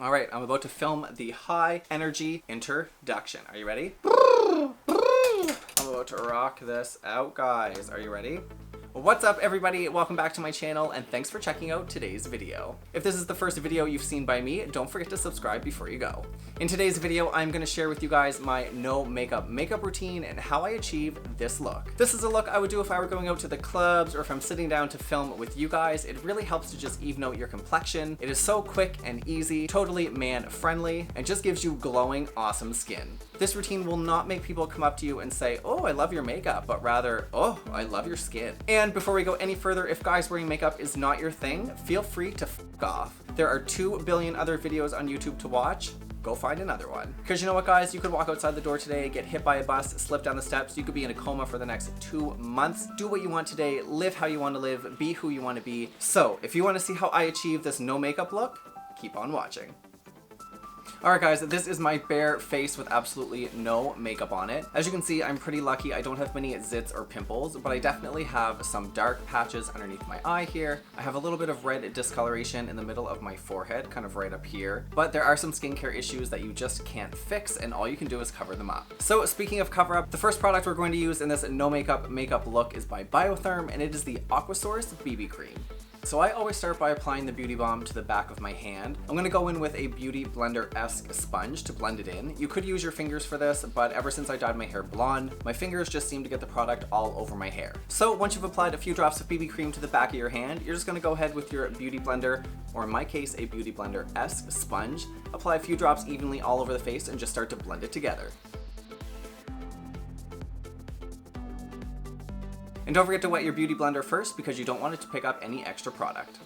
All right, I'm about to film the high energy introduction. Are you ready? I'm about to rock this out, guys. Are you ready? What's up, everybody? Welcome back to my channel, and thanks for checking out today's video. If this is the first video you've seen by me, don't forget to subscribe before you go. In today's video, I'm going to share with you guys my no makeup routine and how I achieve this look. This is a look I would do if I were going out to the clubs or if I'm sitting down to film with you guys. It really helps to just even out your complexion. It is so quick and easy, totally man-friendly, and just gives you glowing, awesome skin. This routine will not make people come up to you and say, "Oh, I love your makeup," but rather, "Oh, I love your skin." And before we go any further, if guys wearing makeup is not your thing, feel free to f*** off. There are 2 billion other videos on YouTube to watch. Go find another one. Because you know what, guys? You could walk outside the door today, get hit by a bus, slip down the steps. You could be in a coma for the next 2 months. Do what you want today, live how you want to live, be who you want to be. So if you want to see how I achieve this no makeup look, keep on watching. Alright guys, this is my bare face with absolutely no makeup on it. As you can see, I'm pretty lucky. I don't have many zits or pimples, but I definitely have some dark patches underneath my eye here. I have a little bit of red discoloration in the middle of my forehead, kind of right up here. But there are some skincare issues that you just can't fix, and all you can do is cover them up. So speaking of cover up, the first product we're going to use in this no makeup look is by Biotherm, and it is the Aquasource BB Cream. So I always start by applying the beauty balm to the back of my hand. I'm going to go in with a beauty blender-esque sponge to blend it in. You could use your fingers for this, but ever since I dyed my hair blonde, my fingers just seem to get the product all over my hair. So once you've applied a few drops of BB cream to the back of your hand, you're just going to go ahead with your beauty blender, or in my case, a beauty blender-esque sponge. Apply a few drops evenly all over the face and just start to blend it together. And don't forget to wet your beauty blender first because you don't want it to pick up any extra product.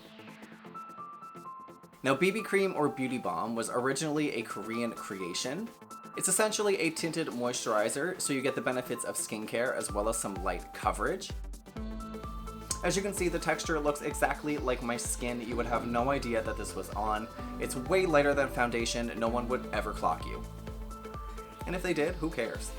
Now, BB cream or beauty balm was originally a Korean creation. It's essentially a tinted moisturizer, so you get the benefits of skincare as well as some light coverage. As you can see, the texture looks exactly like my skin. You would have no idea that this was on. It's way lighter than foundation. No one would ever clock you. And if they did, who cares?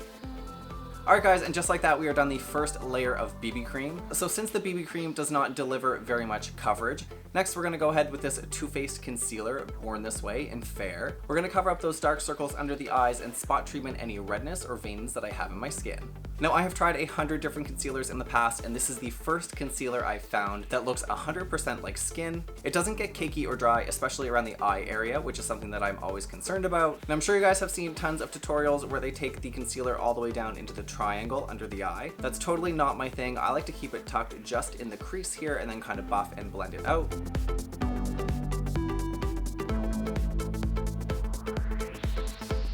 Alright guys, and just like that, we are done the first layer of BB cream. So since the BB cream does not deliver very much coverage, next we're going to go ahead with this Too Faced concealer, Born This Way in Fair. We're going to cover up those dark circles under the eyes and spot treatment any redness or veins that I have in my skin. Now, I have tried 100 different concealers in the past, and this is the first concealer I've found that looks 100% like skin. It doesn't get cakey or dry, especially around the eye area, which is something that I'm always concerned about. And I'm sure you guys have seen tons of tutorials where they take the concealer all the way down into the triangle under the eye. That's totally not my thing. I like to keep it tucked just in the crease here and then kind of buff and blend it out.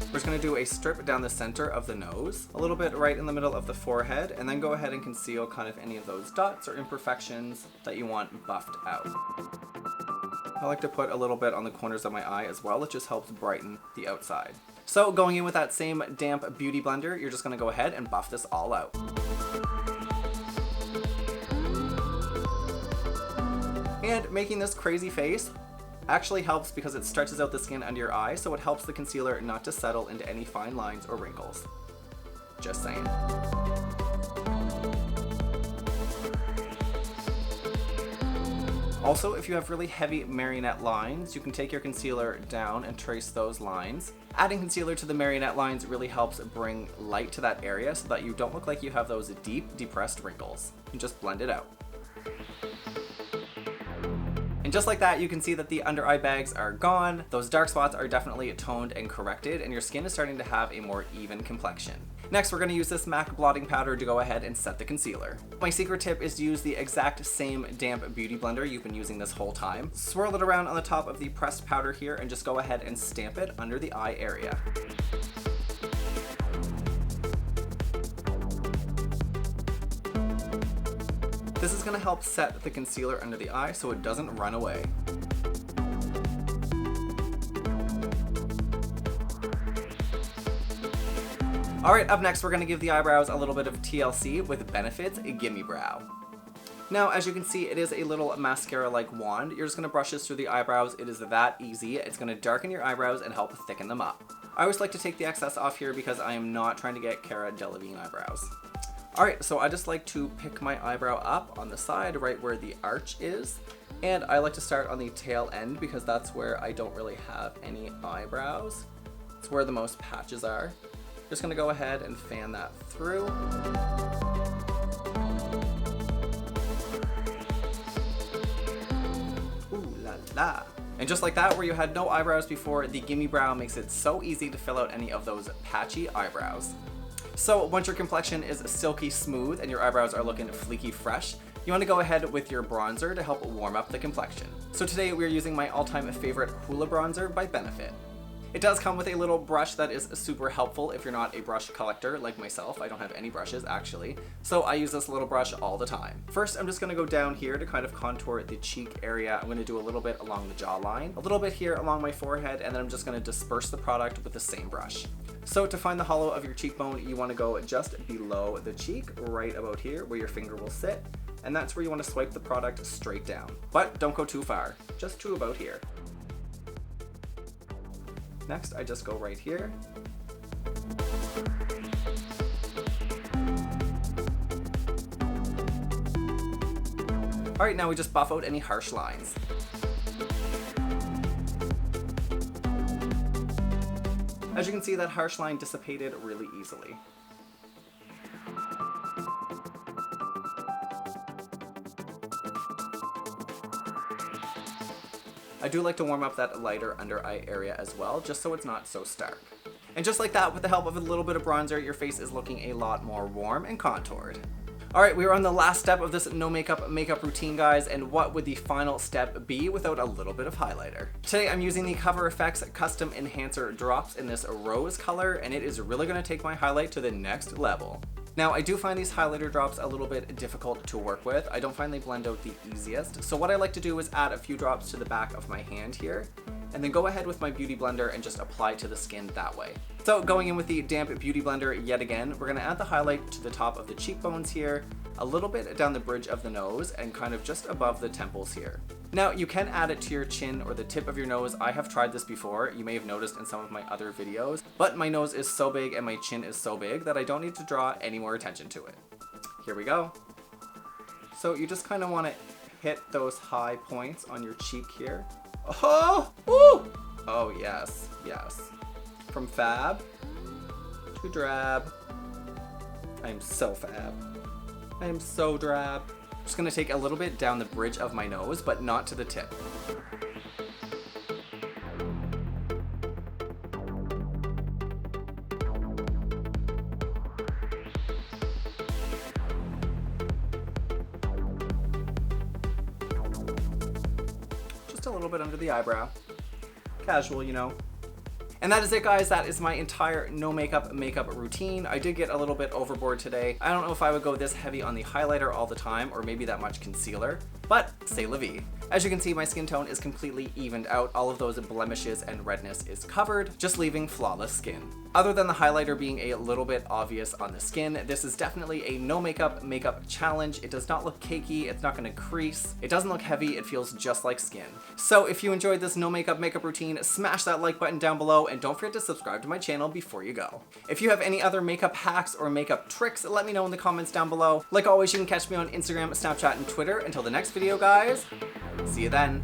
We're just going to do a strip down the center of the nose, a little bit right in the middle of the forehead, and then go ahead and conceal kind of any of those dots or imperfections that you want buffed out. I like to put a little bit on the corners of my eye as well. It just helps brighten the outside. So going in with that same damp beauty blender, you're just going to go ahead and buff this all out. And making this crazy face actually helps because it stretches out the skin under your eye, so it helps the concealer not to settle into any fine lines or wrinkles. Just saying. Also, if you have really heavy marionette lines, you can take your concealer down and trace those lines. Adding concealer to the marionette lines really helps bring light to that area so that you don't look like you have those deep, depressed wrinkles. You just blend it out. And just like that, you can see that the under eye bags are gone. Those dark spots are definitely toned and corrected, and your skin is starting to have a more even complexion. Next, we're going to use this MAC blotting powder to go ahead and set the concealer. My secret tip is to use the exact same damp beauty blender you've been using this whole time. Swirl it around on the top of the pressed powder here and just go ahead and stamp it under the eye area. This is going to help set the concealer under the eye so it doesn't run away. Alright, up next we're going to give the eyebrows a little bit of TLC with Benefit's Gimme Brow. Now, as you can see, it is a little mascara-like wand. You're just going to brush this through the eyebrows. It is that easy. It's going to darken your eyebrows and help thicken them up. I always like to take the excess off here because I am not trying to get Cara Delevingne eyebrows. Alright, so I just like to pick my eyebrow up on the side right where the arch is, And I like to start on the tail end because that's where I don't really have any eyebrows. It's where the most patches are. Just gonna go ahead and fan that through. Ooh la la. And just like that, where you had no eyebrows before, the Gimme Brow makes it so easy to fill out any of those patchy eyebrows. So once your complexion is silky smooth and your eyebrows are looking fleeky fresh, you want to go ahead with your bronzer to help warm up the complexion. So today we're using my all-time favorite Hoola bronzer by Benefit. It does come with a little brush that is super helpful if you're not a brush collector like myself. I don't have any brushes actually, so I use this little brush all the time. First, I'm just gonna go down here to kind of contour the cheek area. I'm gonna do a little bit along the jawline, a little bit here along my forehead, and then I'm just gonna disperse the product with the same brush. So to find the hollow of your cheekbone, you wanna go just below the cheek, right about here where your finger will sit, and that's where you wanna swipe the product straight down. But don't go too far, just to about here. Next, I just go right here. All right, now we just buff out any harsh lines. As you can see, that harsh line dissipated really easily. I do like to warm up that lighter under eye area as well, just so it's not so stark. And just like that, with the help of a little bit of bronzer, your face is looking a lot more warm and contoured. All right, we are on the last step of this no makeup routine, guys, and what would the final step be without a little bit of highlighter? Today, I'm using the Cover FX Custom Enhancer Drops in this rose color, and it is really gonna take my highlight to the next level. Now, I do find these highlighter drops a little bit difficult to work with. I don't find they blend out the easiest. So what I like to do is add a few drops to the back of my hand here, and then go ahead with my Beauty Blender and just apply it to the skin that way. So going in with the damp Beauty Blender yet again, we're gonna add the highlight to the top of the cheekbones here, a little bit down the bridge of the nose, and kind of just above the temples here. Now, you can add it to your chin or the tip of your nose. I have tried this before. You may have noticed in some of my other videos, but my nose is so big and my chin is so big that I don't need to draw any more attention to it. Here we go. So you just kind of want to hit those high points on your cheek here. Oh, woo! Oh, yes, yes. From fab to drab. I am so fab. I am so drab. I'm just gonna take a little bit down the bridge of my nose, but not to the tip. Just a little bit under the eyebrow. Casual, you know. And that is it, guys. That is my entire no makeup routine. I did get a little bit overboard today. I don't know if I would go this heavy on the highlighter all the time or maybe that much concealer, but c'est la vie. As you can see, my skin tone is completely evened out. All of those blemishes and redness is covered, just leaving flawless skin. Other than the highlighter being a little bit obvious on the skin, this is definitely a no makeup challenge. It does not look cakey, it's not gonna crease, it doesn't look heavy, it feels just like skin. So if you enjoyed this no makeup routine, smash that like button down below and don't forget to subscribe to my channel before you go. If you have any other makeup hacks or makeup tricks, let me know in the comments down below. Like always, you can catch me on Instagram, Snapchat, and Twitter. Until the next video, guys, see you then.